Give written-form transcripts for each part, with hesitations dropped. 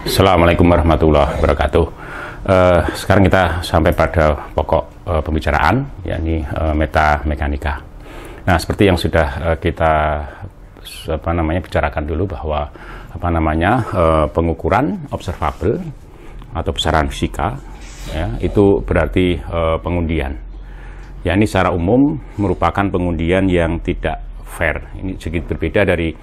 Assalamualaikum warahmatullahi wabarakatuh. Sekarang kita sampai pada pokok pembicaraan, yakni metamekanika. Nah, seperti yang sudah kita bicarakan dulu bahwa pengukuran observable atau besaran fisika, ya, itu berarti pengundian. Ya, ini secara umum merupakan pengundian yang tidak fair. Ini sedikit berbeda dari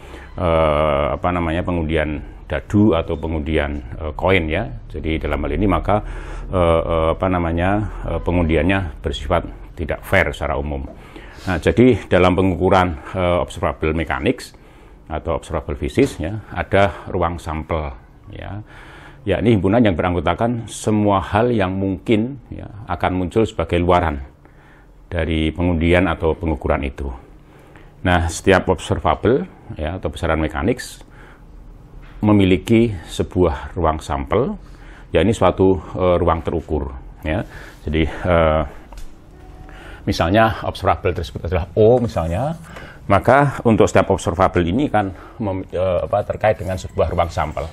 pengundian dadu atau pengundian koin, ya. Jadi dalam hal ini maka pengundiannya bersifat tidak fair secara umum. Nah, jadi dalam pengukuran observable mechanics atau observable physics, ya, ada ruang sampel, ya. Ya, ini himpunan yang beranggotakan semua hal yang mungkin, ya, akan muncul sebagai luaran dari pengundian atau pengukuran itu. Nah, setiap observable, ya, atau besaran mechanics memiliki sebuah ruang sampel, ya, ini suatu ruang terukur, ya. Jadi misalnya observable tersebut adalah O misalnya, maka untuk setiap observable ini kan terkait dengan sebuah ruang sampel,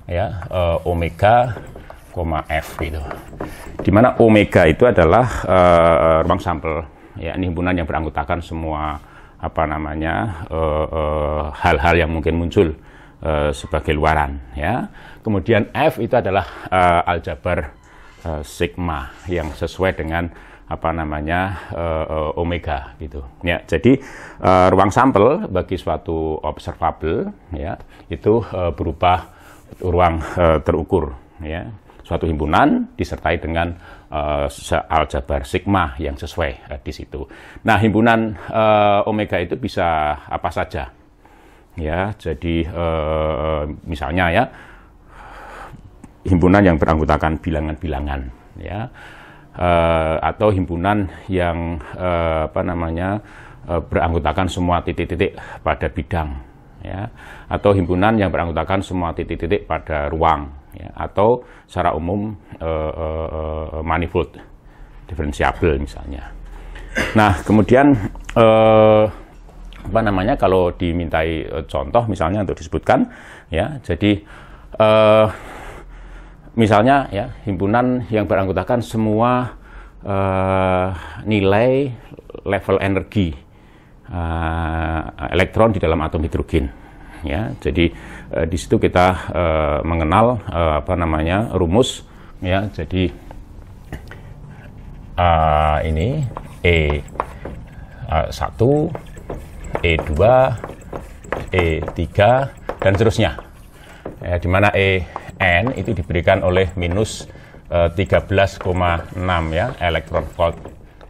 ya, omega, f gitu. Dimana omega itu adalah ruang sampel, ya, ini himpunan yang beranggotakan semua hal-hal yang mungkin muncul sebagai luaran, ya. Kemudian F itu adalah aljabar sigma yang sesuai dengan omega gitu, ya. Jadi ruang sampel bagi suatu observable, ya, itu berupa ruang terukur, ya. Suatu himpunan disertai dengan aljabar sigma yang sesuai di situ. Nah, himpunan omega itu bisa apa saja, ya. Jadi misalnya, ya, himpunan yang beranggotakan bilangan-bilangan, ya, atau himpunan yang beranggotakan semua titik-titik pada bidang, ya, atau himpunan yang beranggotakan semua titik-titik pada ruang, ya, atau secara umum manifold diferensiabel misalnya. Nah, kemudian kalau dimintai contoh misalnya untuk disebutkan, ya, jadi misalnya, ya, himpunan yang beranggotakan semua nilai level energi elektron di dalam atom hidrogen, ya. Jadi di situ kita mengenal rumus, ya. Jadi ini E1, E2, E3 dan seterusnya, ya, di mana En itu diberikan oleh minus 13,6, ya, elektron volt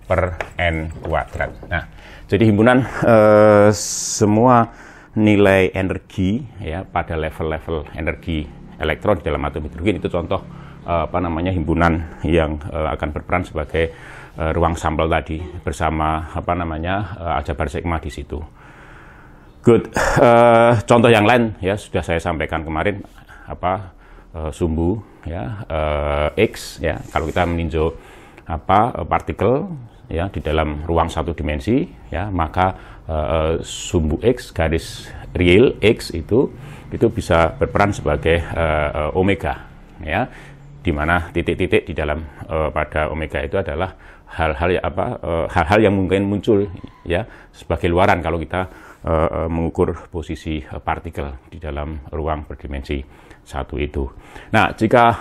per N kuadrat. Nah, jadi himpunan semua nilai energi, ya, pada level-level energi elektron di dalam atom hidrogen itu contoh himpunan yang akan berperan sebagai ruang sampel tadi bersama aljabar sigma di situ. Good. Contoh yang lain, ya, sudah saya sampaikan kemarin, sumbu, ya, X, ya, kalau kita meninjau partikel, ya, di dalam ruang satu dimensi, ya, maka sumbu X garis real X itu bisa berperan sebagai omega, ya, di mana titik-titik di dalam pada omega itu adalah hal-hal yang mungkin muncul, ya, sebagai luaran kalau kita mengukur posisi partikel di dalam ruang berdimensi satu itu. Nah, jika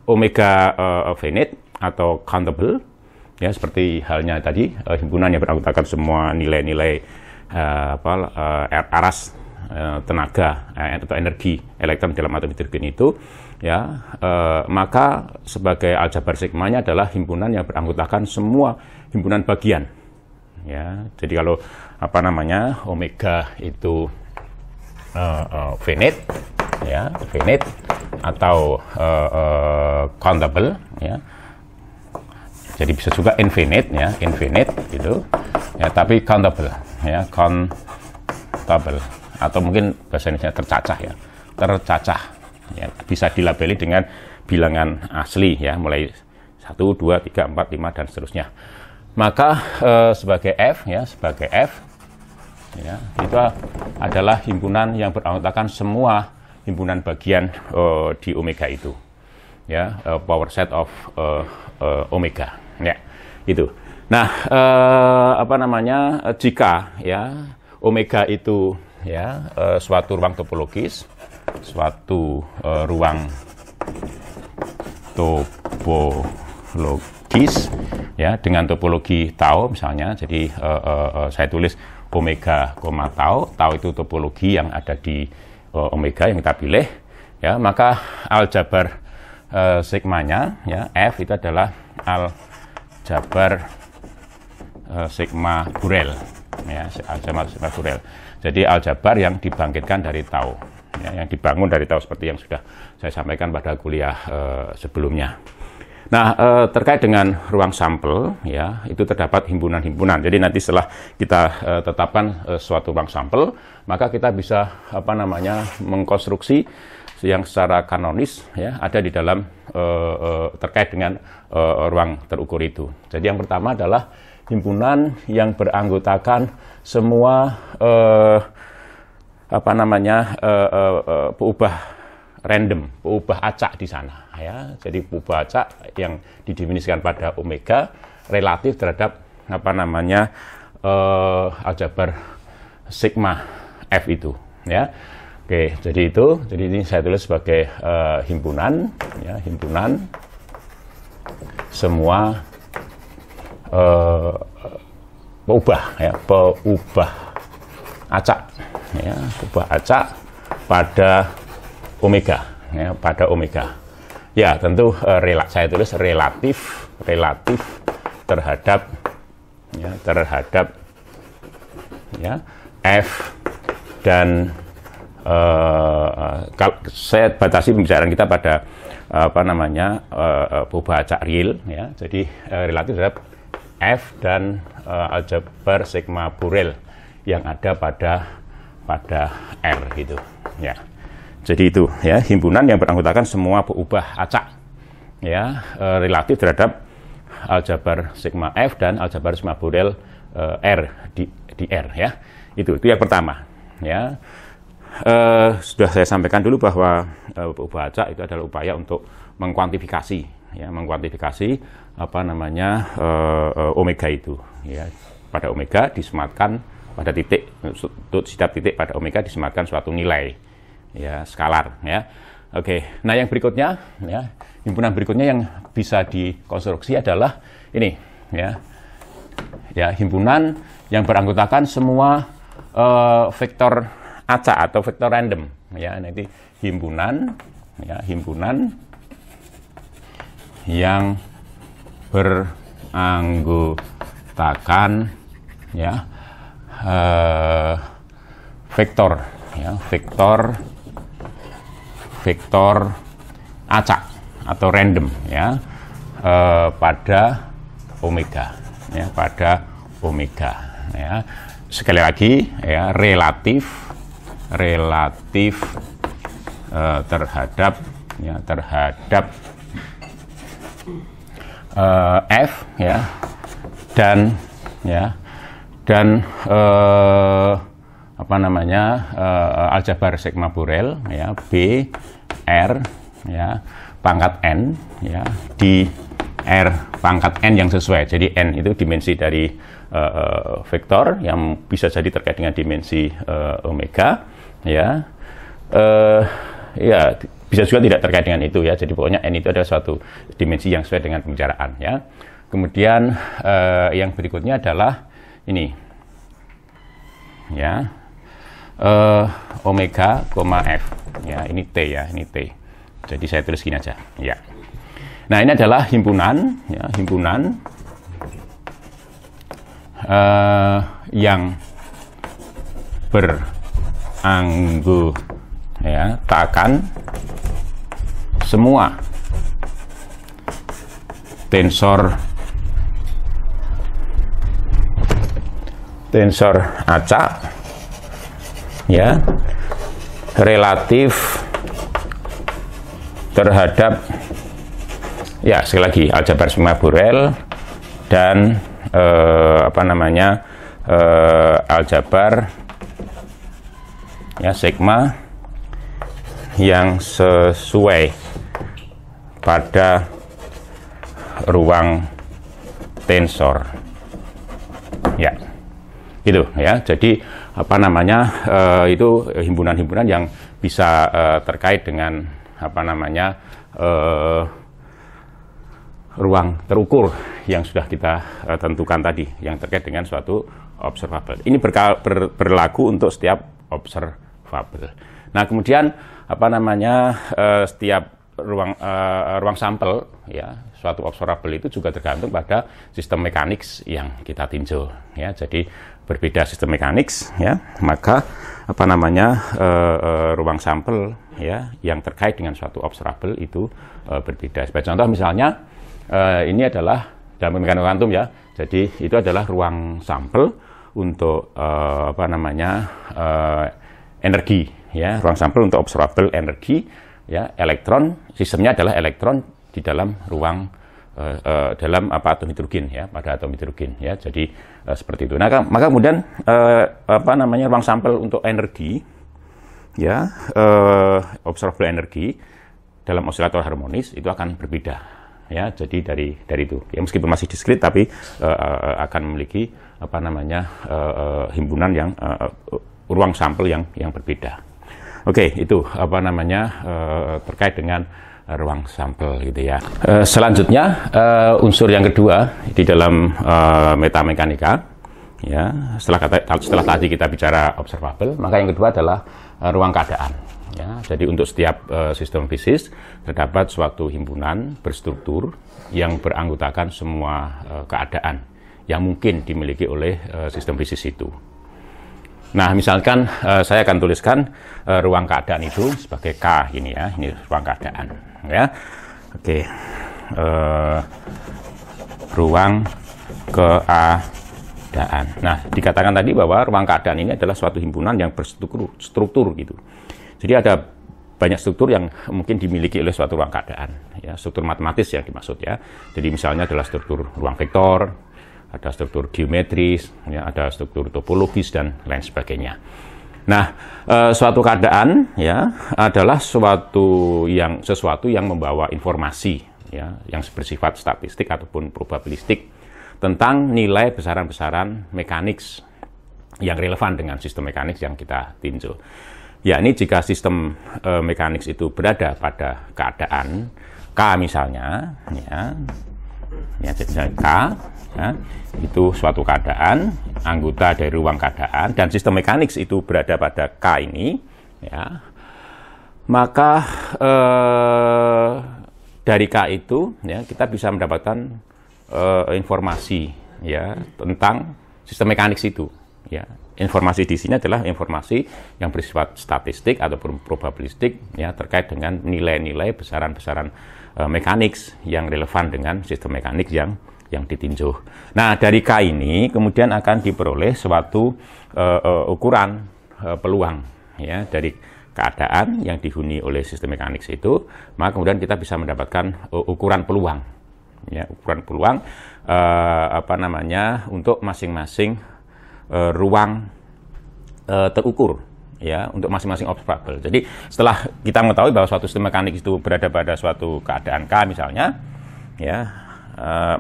omega finite atau countable, ya, seperti halnya tadi himpunan yang beranggotakan semua nilai-nilai aras tenaga atau energi elektron dalam atom hidrogen itu, ya, maka sebagai aljabar sigmanya adalah himpunan yang beranggotakan semua himpunan bagian, ya. Jadi kalau omega itu finite, ya, finite atau countable, ya. Jadi bisa juga infinite, ya, infinite gitu, ya, tapi countable, ya, countable, atau mungkin bahasa Indonesia tercacah, ya, tercacah, ya, bisa dilabeli dengan bilangan asli, ya, mulai 1, 2, 3, 4, 5 dan seterusnya. Maka sebagai F, ya, ya, itu adalah himpunan yang beranggotakan semua himpunan bagian di omega itu, ya, power set of omega, ya, itu. Nah, jika ya omega itu ya suatu ruang topologis, ya, dengan topologi tau misalnya. Jadi saya tulis omega, tau itu topologi yang ada di omega yang kita pilih, ya. Maka aljabar sigmanya, ya, F itu adalah aljabar sigma Borel, ya, aljabar sigma Borel. Jadi aljabar yang dibangkitkan dari tau, ya, yang dibangun dari tau seperti yang sudah saya sampaikan pada kuliah sebelumnya. Nah, terkait dengan ruang sampel, ya, itu terdapat himpunan-himpunan. Jadi nanti setelah kita tetapkan suatu ruang sampel, maka kita bisa mengkonstruksi yang secara kanonis, ya, ada di dalam terkait dengan ruang terukur itu. Jadi yang pertama adalah himpunan yang beranggotakan semua peubah random, peubah acak di sana, ya. Jadi peubah acak yang didefinisikan pada omega relatif terhadap aljabar sigma F itu, ya. Oke, jadi ini saya tulis sebagai himpunan, ya, himpunan semua peubah, ya, peubah acak, ya, peubah acak pada omega, ya, pada omega. Ya, tentu saya tulis relatif terhadap, ya, ya, F dan saya batasi pembicaraan kita pada peubah acak real, ya. Jadi relatif terhadap F dan aljabar sigma Borel yang ada pada R gitu, ya. Jadi itu, ya, himpunan yang beranggotakan semua peubah acak, ya, relatif terhadap aljabar sigma F dan aljabar sigma Borel R di R, ya. Itu yang pertama, ya. Sudah saya sampaikan dulu bahwa peubah acak itu adalah upaya untuk mengkuantifikasi, ya, omega itu, ya. Pada omega disematkan pada titik, untuk setiap titik pada omega disematkan suatu nilai, ya, skalar, ya. Oke, nah yang berikutnya, ya, himpunan berikutnya yang bisa dikonstruksi adalah ini, ya, himpunan yang beranggotakan semua vektor acak atau vektor random, ya. Nanti himpunan, ya, himpunan yang beranggotakan, ya, vektor, ya, vektor acak atau random, ya, pada omega, ya, pada omega, ya. Sekali lagi, ya, relatif terhadap, ya, F, ya, dan, ya, dan aljabar sigma Borel, ya, B R, ya, pangkat n, ya, di R pangkat n yang sesuai. Jadi n itu dimensi dari vektor yang bisa jadi terkait dengan dimensi omega, ya. Ya, bisa juga tidak terkait dengan itu, ya. Jadi pokoknya n itu adalah suatu dimensi yang sesuai dengan pembicaraan, ya. Kemudian yang berikutnya adalah ini, ya, omega, F, ya, ini T, ya, ini T. Jadi saya tulis gini aja, ya. Nah, ini adalah himpunan, ya, himpunan yang beranggotakan semua tensor acak, ya, relatif terhadap, ya, sekali lagi aljabar sigma Borel dan aljabar, ya, sigma yang sesuai pada ruang tensor. Ya, gitu ya. Jadi apa namanya, itu himpunan-himpunan yang bisa terkait dengan apa namanya, ruang terukur yang sudah kita tentukan tadi, yang terkait dengan suatu observable. Ini berlaku untuk setiap observable. Nah, kemudian apa namanya, setiap ruang sampel, ya, suatu observable itu juga tergantung pada sistem mekanik yang kita tinjau, ya. Jadi berbeda sistem mekanik, ya, maka apa namanya, ruang sampel, ya, yang terkait dengan suatu observable itu berbeda. Sebagai contoh misalnya, ini adalah dalam mekanika kuantum, ya. Jadi itu adalah ruang sampel untuk apa namanya, energi, ya, ruang sampel untuk observable energi. Ya, elektron, sistemnya adalah elektron di dalam ruang dalam atom hidrogen, ya, pada atom hidrogen, ya. Jadi seperti itu. Nah, maka kemudian apa namanya, ruang sampel untuk energi, ya, observable energi dalam osilator harmonis itu akan berbeda, ya. Jadi dari itu, ya, meskipun masih diskrit tapi akan memiliki apa namanya, himpunan yang ruang sampel yang berbeda. Oke, itu apa namanya, terkait dengan ruang sampel gitu, ya. Selanjutnya unsur yang kedua di dalam metamekanika, ya, setelah tadi kita bicara observable, maka yang kedua adalah ruang keadaan, ya. Jadi untuk setiap sistem fisis terdapat suatu himpunan berstruktur yang beranggotakan semua keadaan yang mungkin dimiliki oleh sistem fisis itu. Nah, misalkan saya akan tuliskan ruang keadaan itu sebagai K ini, ya. Ini ruang keadaan, ya. Oke. Ruang keadaan. Nah, dikatakan tadi bahwa ruang keadaan ini adalah suatu himpunan yang berstruktur gitu. Jadi ada banyak struktur yang mungkin dimiliki oleh suatu ruang keadaan, ya. Struktur matematis yang dimaksud, ya. Jadi misalnya adalah struktur ruang vektor, ada struktur geometris, ya, ada struktur topologis dan lain sebagainya. Nah, suatu keadaan, ya, adalah sesuatu yang membawa informasi, ya, yang bersifat statistik ataupun probabilistik tentang nilai besaran-besaran mekanik yang relevan dengan sistem mekanik yang kita tinjau. Ya, ini jika sistem mekanik itu berada pada keadaan K misalnya, ya, jadi K, ya, itu suatu keadaan, anggota dari ruang keadaan, dan sistem mekanik itu berada pada K ini, ya, maka dari K itu, ya, kita bisa mendapatkan informasi, ya, tentang sistem mekanik itu, ya. Informasi di sini adalah informasi yang bersifat statistik ataupun probabilistik, ya, terkait dengan nilai-nilai besaran-besaran mekanik yang relevan dengan sistem mekanik yang ditinjau. Nah, dari K ini kemudian akan diperoleh suatu ukuran peluang, ya, dari keadaan yang dihuni oleh sistem mekanik itu, maka kemudian kita bisa mendapatkan ukuran peluang, ya, ukuran peluang apa namanya, untuk masing-masing ruang terukur, ya, untuk masing-masing observable. Jadi setelah kita mengetahui bahwa suatu sistem mekanik itu berada pada suatu keadaan K misalnya, ya,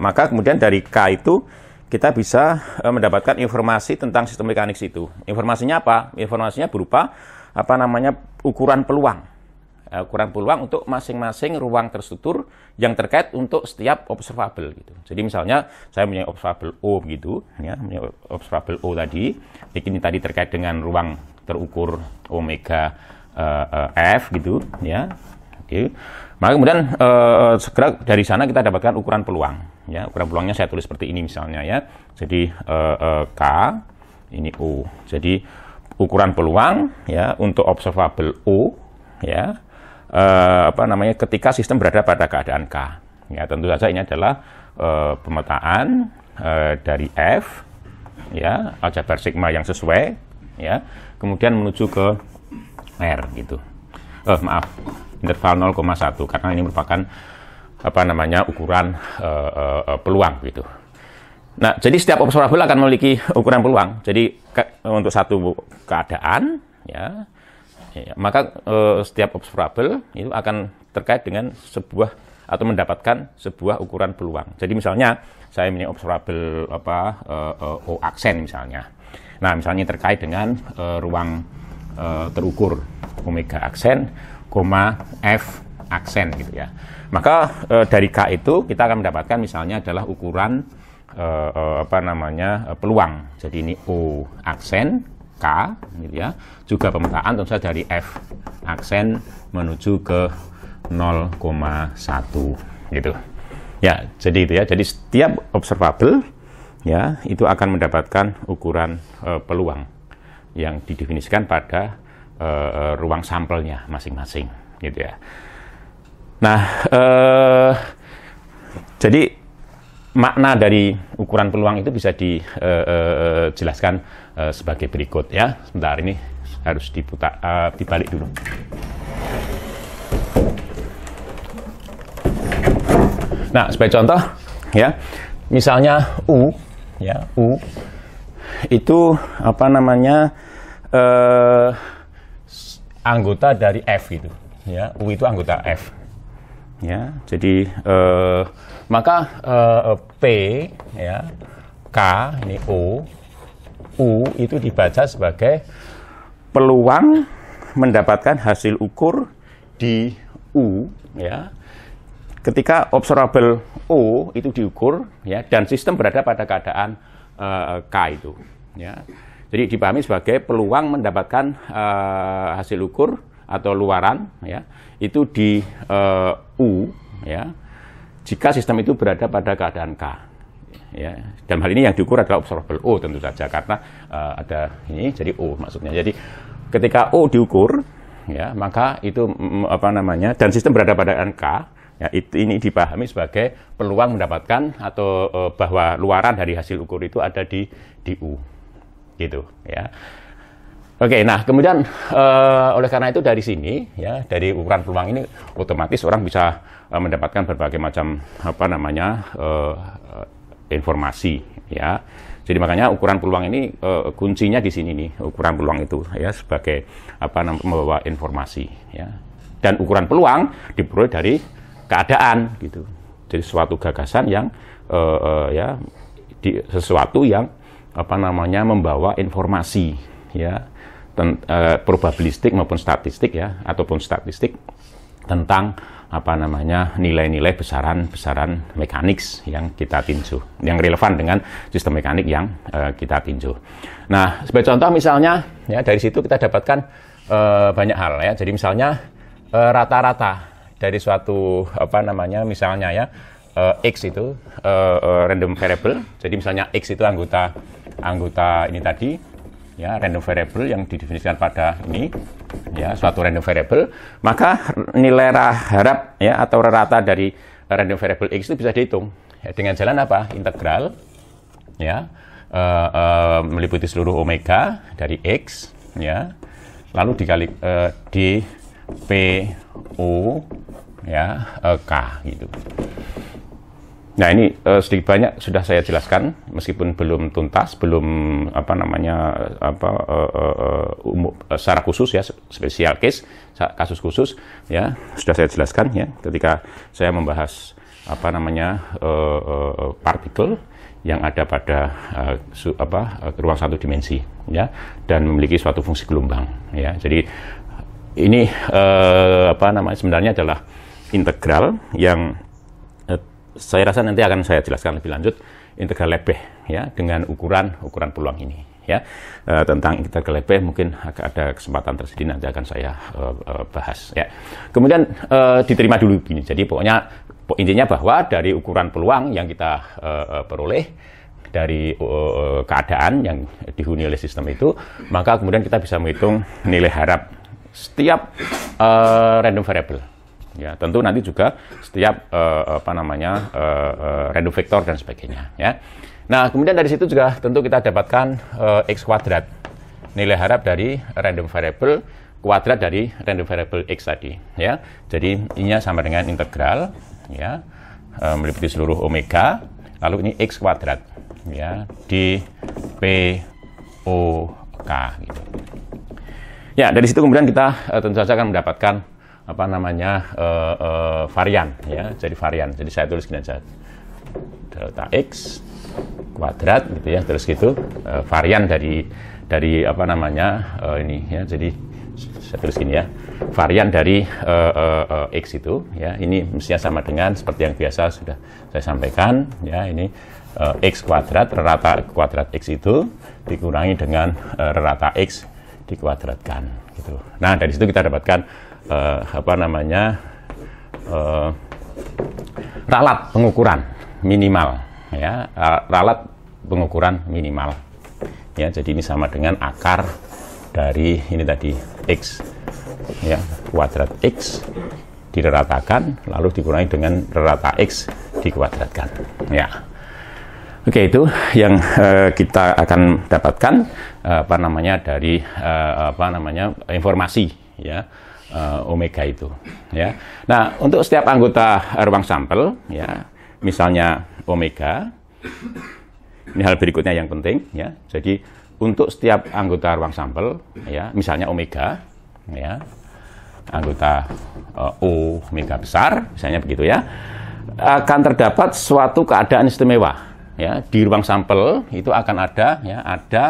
maka kemudian dari K itu kita bisa mendapatkan informasi tentang sistem mekanik itu. Informasinya apa? Informasinya berupa apa namanya, ukuran peluang. Ukuran peluang untuk masing-masing ruang terstruktur yang terkait untuk setiap observable gitu. Jadi misalnya saya punya observable O gitu, ya, punya observable O tadi. Ini tadi terkait dengan ruang terukur omega F gitu, ya. Oke. Maka kemudian segera dari sana kita dapatkan ukuran peluang, ya. Ukuran peluangnya saya tulis seperti ini misalnya, ya. Jadi K ini O. Jadi ukuran peluang, ya, untuk observable O, ya, apa namanya, ketika sistem berada pada keadaan K. Ya, tentu saja ini adalah pemetaan dari F, ya, aljabar sigma yang sesuai, ya, kemudian menuju ke R gitu. Maaf, interval 0,1 karena ini merupakan apa namanya, ukuran peluang gitu. Nah, jadi setiap observable akan memiliki ukuran peluang. Jadi untuk satu keadaan, ya, Ya, maka setiap observable itu akan terkait dengan sebuah atau mendapatkan sebuah ukuran peluang. Jadi misalnya saya ini observable O aksen misalnya. Nah, misalnya terkait dengan ruang terukur omega aksen, F aksen gitu ya. Maka dari K itu kita akan mendapatkan misalnya adalah ukuran peluang. Jadi ini O aksen K gitu ya. Juga pemetaan tentu saja dari F aksen menuju ke 0,1 gitu. Ya, jadi itu ya. Jadi setiap observable ya itu akan mendapatkan ukuran peluang yang didefinisikan pada ruang sampelnya masing-masing gitu ya. Nah, jadi makna dari ukuran peluang itu bisa dijelaskan sebagai berikut ya. Sebentar, ini harus dibalik dulu. Nah, sebagai contoh ya, misalnya U ya, U itu anggota dari F gitu ya. U itu anggota F ya. Jadi maka P ya, K ini O, U itu dibaca sebagai peluang mendapatkan hasil ukur di U ya. Ketika observable O itu diukur ya, dan sistem berada pada keadaan K itu ya. Jadi dipahami sebagai peluang mendapatkan hasil ukur atau luaran ya, itu di U ya, jika sistem itu berada pada keadaan K ya. Dalam hal ini yang diukur adalah observable O tentu saja, karena ada ini jadi O maksudnya. Jadi ketika O diukur ya, maka itu dan sistem berada pada keadaan K ya, ini dipahami sebagai peluang mendapatkan atau bahwa luaran dari hasil ukur itu ada di U gitu ya. Oke, nah kemudian oleh karena itu dari sini ya, dari ukuran peluang ini otomatis orang bisa mendapatkan berbagai macam informasi ya. Jadi makanya ukuran peluang ini kuncinya di sini nih, ukuran peluang itu ya, sebagai membawa informasi ya. Dan ukuran peluang diperoleh dari keadaan gitu. Jadi suatu gagasan yang sesuatu yang membawa informasi ya, probabilistik maupun statistik ya, ataupun statistik tentang nilai-nilai besaran mekanik yang kita tinjau, yang relevan dengan sistem mekanik yang kita tinjau. Nah, sebagai contoh misalnya ya, dari situ kita dapatkan banyak hal ya. Jadi misalnya rata-rata dari suatu misalnya ya, X itu random variable. Jadi misalnya X itu anggota ini tadi ya, random variable yang didefinisikan pada ini ya, suatu random variable, maka nilai harap ya atau rata dari random variable X itu bisa dihitung ya, dengan jalan apa? Integral ya, meliputi seluruh omega dari X ya, lalu dikali di P O ya K gitu. Nah, ini sedikit banyak sudah saya jelaskan meskipun belum tuntas, belum secara khusus ya, spesial case, kasus khusus ya, sudah saya jelaskan ya ketika saya membahas partikel yang ada pada ruang satu dimensi ya, dan memiliki suatu fungsi gelombang ya. Jadi ini sebenarnya adalah integral yang saya rasa nanti akan saya jelaskan lebih lanjut, integral Lebesgue ya, dengan ukuran peluang ini ya. Tentang integral Lebesgue mungkin ada kesempatan tersendiri nanti akan saya bahas ya. Kemudian diterima dulu begini. Jadi pokoknya intinya bahwa dari ukuran peluang yang kita peroleh dari keadaan yang dihuni oleh sistem itu, maka kemudian kita bisa menghitung nilai harap setiap random variable. Ya, tentu nanti juga setiap random vector dan sebagainya ya. Nah, kemudian dari situ juga tentu kita dapatkan X kuadrat, nilai harap dari random variable kuadrat dari random variable X tadi ya. Jadi ininya sama dengan integral ya, meliputi seluruh omega, lalu ini X kuadrat ya, di P O K gitu. Ya, dari situ kemudian kita tentu saja akan mendapatkan apa namanya varian, ya. Jadi varian. Jadi saya tulis gini aja, delta x kuadrat gitu ya, terus gitu varian dari apa namanya ini ya. Jadi saya tulis gini ya, varian dari x itu ya, ini mestinya sama dengan seperti yang biasa sudah saya sampaikan ya, ini x kuadrat, rata kuadrat x itu dikurangi dengan rata x dikuadratkan gitu. Nah, dari situ kita dapatkan apa namanya ralat pengukuran minimal ya, ralat pengukuran minimal ya. Jadi ini sama dengan akar dari ini tadi x ya, kuadrat x diratakan lalu dikurangi dengan rata x dikuadratkan ya. Oke, itu yang kita akan dapatkan apa namanya dari apa namanya informasi ya, omega itu ya. Nah, untuk setiap anggota ruang sampel ya, misalnya omega, ini hal berikutnya yang penting ya. Jadi untuk setiap anggota ruang sampel ya, misalnya omega ya, anggota omega besar misalnya begitu ya, akan terdapat suatu keadaan istimewa ya. Di ruang sampel itu akan ada ya, ada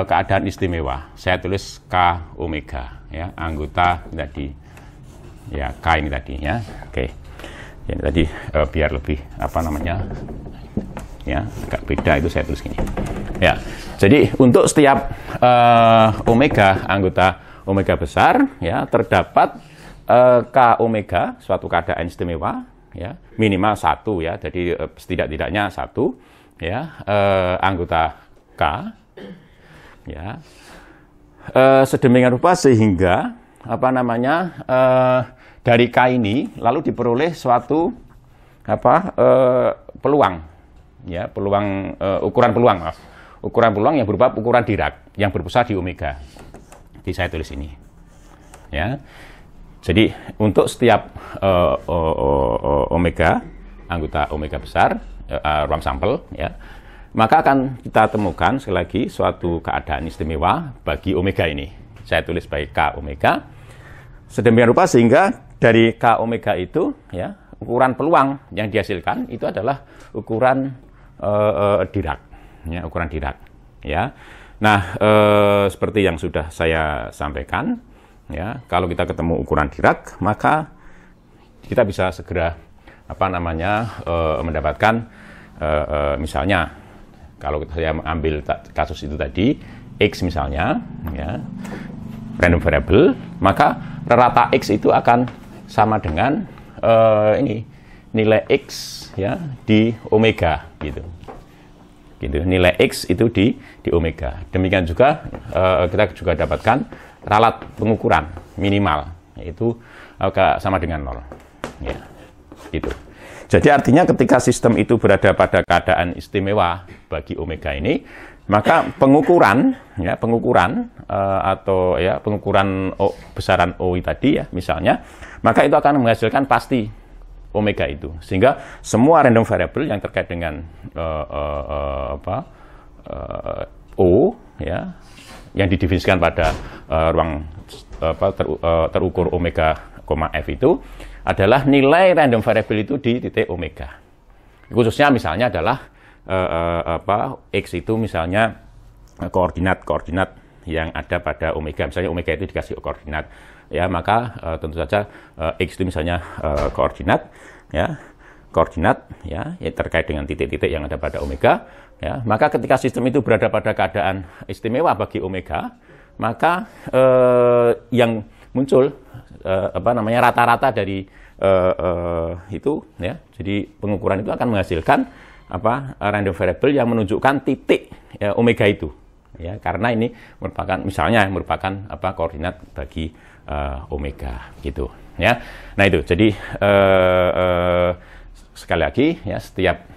keadaan istimewa. Saya tulis K omega ya, anggota tadi ya, K ini tadi ya. Oke, ini tadi biar lebih apa namanya ya, agak beda, itu saya tulis gini ya. Jadi untuk setiap omega, anggota omega besar ya, terdapat K omega, suatu keadaan istimewa ya, minimal 1 ya, jadi setidak-tidaknya 1 ya, anggota K ya, sedemikian rupa sehingga apa namanya dari K ini lalu diperoleh suatu apa peluang ya, peluang ukuran peluang yang berupa ukuran Dirac yang berpusat di omega. Jadi saya tulis ini ya. Jadi untuk setiap omega, anggota omega besar, ruang sampel ya, maka akan kita temukan sekali lagi suatu keadaan istimewa bagi omega ini. Saya tulis sebagai K omega. Sedemikian rupa sehingga dari K omega itu ya, ukuran peluang yang dihasilkan itu adalah ukuran Dirac ya, ukuran Dirac ya. Nah, seperti yang sudah saya sampaikan ya, kalau kita ketemu ukuran Dirac maka kita bisa segera apa namanya mendapatkan misalnya kalau saya mengambil kasus itu tadi x misalnya ya, random variable, maka rata x itu akan sama dengan ini nilai x ya di omega gitu. Nilai x itu di omega. Demikian juga kita juga dapatkan ralat pengukuran minimal, yaitu sama dengan 0 ya, gitu. Jadi artinya ketika sistem itu berada pada keadaan istimewa bagi omega ini, maka pengukuran atau ya pengukuran besaran O tadi ya misalnya, maka itu akan menghasilkan pasti omega itu, sehingga semua random variable yang terkait dengan O ya, yang didefinisikan pada ruang terukur omega, f itu adalah nilai random variable itu di titik omega. Khususnya misalnya adalah x itu misalnya koordinat yang ada pada omega, misalnya omega itu dikasih koordinat ya, maka tentu saja x itu misalnya koordinat ya terkait dengan titik-titik yang ada pada omega ya, maka ketika sistem itu berada pada keadaan istimewa bagi omega, maka yang muncul rata-rata dari itu ya, jadi pengukuran itu akan menghasilkan random variable yang menunjukkan titik omega itu ya, karena ini merupakan koordinat bagi omega gitu ya. Nah itu jadi sekali lagi ya, setiap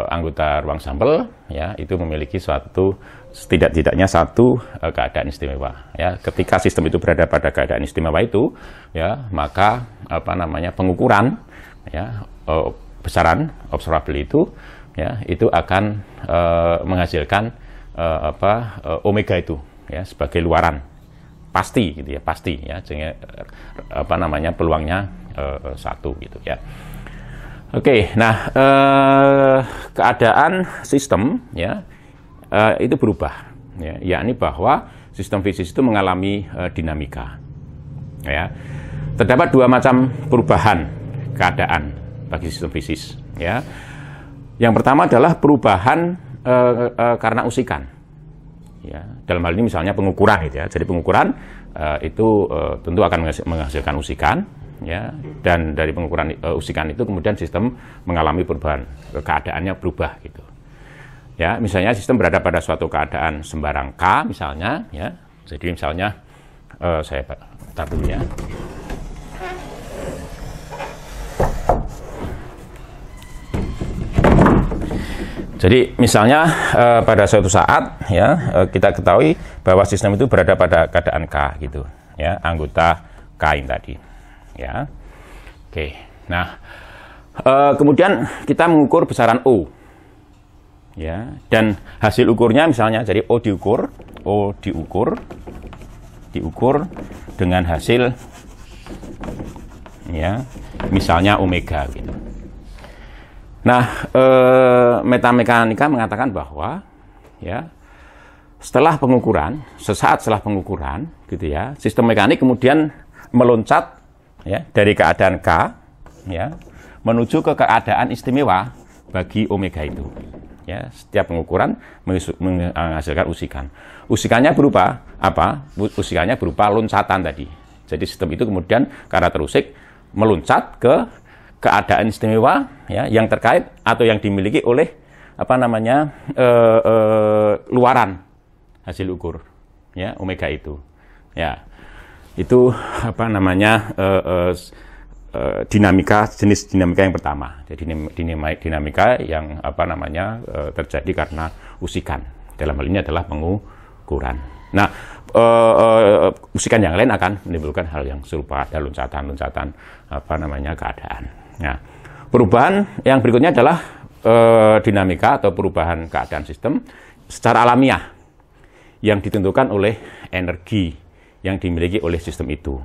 anggota ruang sampel ya itu memiliki suatu setidak-tidaknya satu keadaan istimewa ya. Ketika sistem itu berada pada keadaan istimewa itu ya, maka pengukuran ya besaran observable itu ya, itu akan menghasilkan omega itu ya, sebagai luaran pasti gitu ya, pasti ya, sehingga apa namanya peluangnya 1 gitu ya. Oke, nah keadaan sistem ya itu berubah ya, yakni bahwa sistem fisis itu mengalami dinamika ya. Terdapat 2 macam perubahan keadaan bagi sistem fisis ya. Yang pertama adalah perubahan karena usikan ya. Dalam hal ini misalnya pengukuran gitu ya. Jadi pengukuran itu tentu akan menghasilkan usikan ya, dan dari pengukuran usikan itu kemudian sistem mengalami perubahan, keadaannya berubah gitu ya. Misalnya sistem berada pada suatu keadaan sembarang K misalnya ya. Jadi misalnya saya tar dulu ya. Jadi misalnya pada suatu saat ya kita ketahui bahwa sistem itu berada pada keadaan K gitu ya, anggota K ini tadi ya. Oke. Nah, kemudian kita mengukur besaran O ya, dan hasil ukurnya misalnya jadi O diukur dengan hasil ya misalnya omega gitu. Nah, metamekanika mengatakan bahwa ya sesaat setelah pengukuran gitu ya, sistem mekanik kemudian meloncat ya dari keadaan K ya menuju ke keadaan istimewa bagi omega itu. Ya, setiap pengukuran menghasilkan usikan. Usikannya berupa apa? Usikannya berupa loncatan tadi. Jadi sistem itu kemudian karena terusik meloncat ke keadaan istimewa ya yang terkait atau yang dimiliki oleh apa namanya luaran hasil ukur ya omega itu ya. Itu apa namanya dinamika, jenis dinamika yang pertama. Jadi dinamika yang apa namanya terjadi karena usikan. Dalam hal ini adalah pengukuran. Nah, usikan yang lain akan menimbulkan hal yang serupa, ada loncatan-loncatan apa namanya keadaan. Nah, perubahan yang berikutnya adalah dinamika atau perubahan keadaan sistem secara alamiah yang ditentukan oleh energi yang dimiliki oleh sistem itu.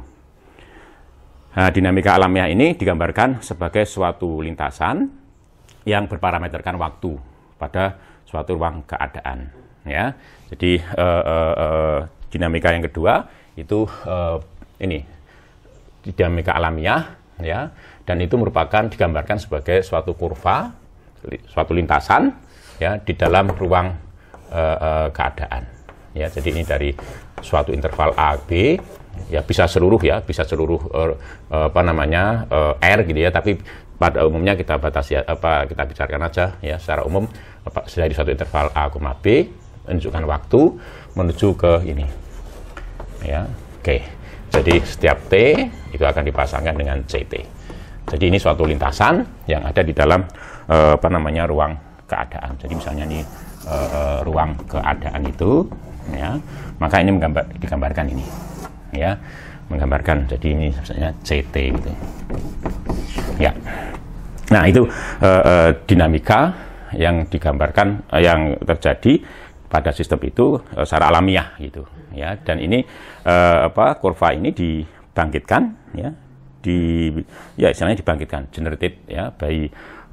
Nah, dinamika alamiah ini digambarkan sebagai suatu lintasan yang berparameterkan waktu pada suatu ruang keadaan. Ya, jadi dinamika yang kedua itu ini dinamika alamiah, ya, dan itu merupakan digambarkan sebagai suatu kurva, suatu lintasan, ya, di dalam ruang keadaan. Ya, jadi ini dari suatu interval A B. Ya bisa seluruh apa namanya R gitu ya, tapi pada umumnya kita batasi kita bicarakan aja ya secara umum dari suatu interval A, B menunjukkan waktu menuju ke ini ya. Oke. Jadi setiap T itu akan dipasangkan dengan CT. Jadi ini suatu lintasan yang ada di dalam apa namanya ruang keadaan. Jadi misalnya ini ruang keadaan itu ya, maka ini digambarkan ini ya, menggambarkan jadi ini misalnya CT gitu ya. Nah itu dinamika yang digambarkan yang terjadi pada sistem itu secara alamiah gitu ya, dan ini kurva ini dibangkitkan ya, istilahnya dibangkitkan, generated ya by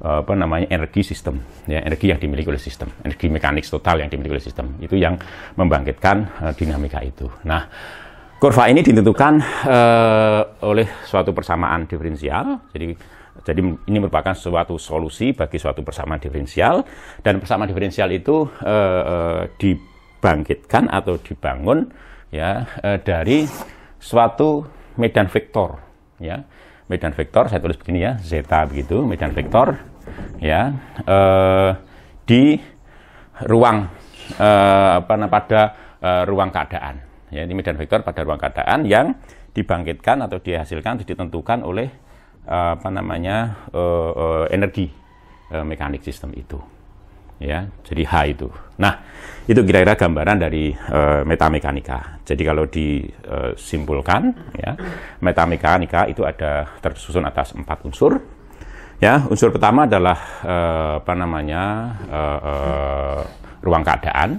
apa namanya energi sistem ya, energi yang dimiliki oleh sistem, energi mekanik total yang dimiliki oleh sistem itu yang membangkitkan dinamika itu. Nah, kurva ini ditentukan oleh suatu persamaan diferensial. Jadi ini merupakan suatu solusi bagi suatu persamaan diferensial, dan persamaan diferensial itu dibangkitkan atau dibangun ya dari suatu medan vektor ya. Medan vektor saya tulis begini ya, zeta begitu, medan vektor ya di ruang pada ruang keadaan. Ya, ini medan vektor pada ruang keadaan yang dibangkitkan atau dihasilkan atau ditentukan oleh apa namanya energi mekanik sistem itu. Ya, jadi H itu. Nah, itu kira-kira gambaran dari metamekanika. Jadi kalau disimpulkan, ya, metamekanika itu ada tersusun atas 4 unsur. Ya, unsur pertama adalah apa namanya ruang keadaan.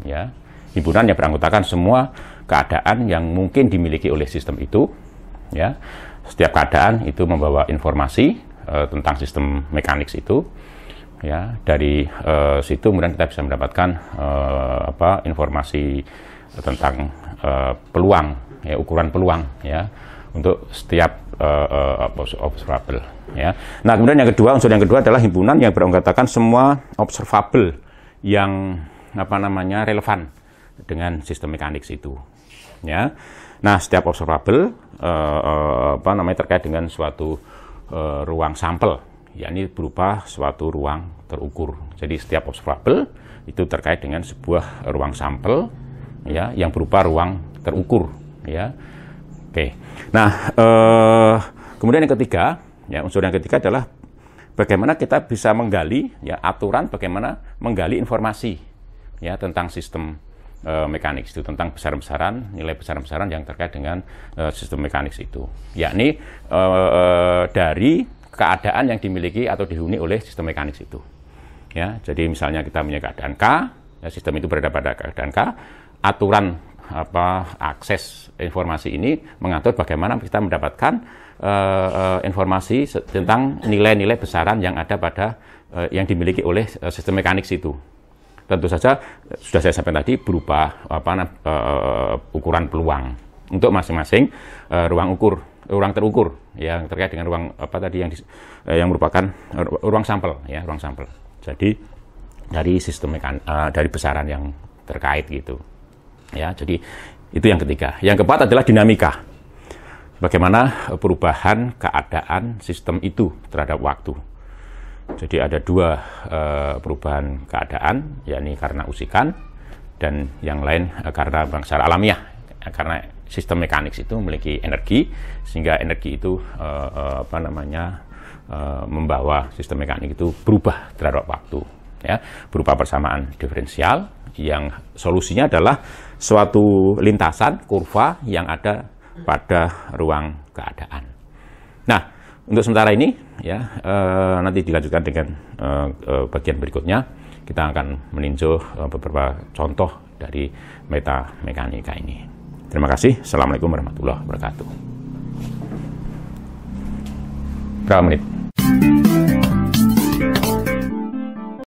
Ya. himpunan yang beranggotakan semua keadaan yang mungkin dimiliki oleh sistem itu. Ya, setiap keadaan itu membawa informasi tentang sistem mekanik itu. Ya, dari situ kemudian kita bisa mendapatkan informasi tentang peluang, ya, ukuran peluang, ya, untuk setiap observable. Ya. Nah, kemudian yang kedua, unsur yang kedua adalah himpunan yang beranggotakan semua observable yang relevan dengan sistem mekanik itu. Ya. Nah, setiap observable terkait dengan suatu ruang sampel, yakni berupa suatu ruang terukur. Jadi setiap observable itu terkait dengan sebuah ruang sampel, ya, yang berupa ruang terukur, ya. Oke. Nah, kemudian yang ketiga, ya, unsur yang ketiga adalah bagaimana kita bisa menggali, ya, aturan bagaimana menggali informasi, ya, tentang sistem mekanik itu, tentang besaran-besaran, nilai besaran-besaran yang terkait dengan sistem mekanik itu, yakni dari keadaan yang dimiliki atau dihuni oleh sistem mekanik itu. Ya, jadi misalnya kita punya keadaan K, ya, sistem itu berada pada keadaan K, aturan akses informasi ini mengatur bagaimana kita mendapatkan informasi tentang nilai-nilai besaran yang ada pada yang dimiliki oleh sistem mekanik itu. Tentu saja sudah saya sampaikan tadi berupa ukuran peluang untuk masing-masing ruang terukur yang terkait dengan ruang yang merupakan ruang sampel, ya, ruang sampel. Jadi dari sistem dari besaran yang terkait gitu. Ya, jadi itu yang ketiga. Yang keempat adalah dinamika. Bagaimana perubahan keadaan sistem itu terhadap waktu. Jadi ada dua perubahan keadaan, yakni karena usikan dan yang lain karena secara alamiah, karena sistem mekanik itu memiliki energi, sehingga energi itu membawa sistem mekanik itu berubah terhadap waktu, ya, berupa persamaan diferensial yang solusinya adalah suatu lintasan kurva yang ada pada ruang keadaan. Nah, untuk sementara ini, ya, nanti dilanjutkan dengan bagian berikutnya. Kita akan meninjau beberapa contoh dari metamekanika ini. Terima kasih. Assalamualaikum warahmatullahi wabarakatuh. Berapa menit?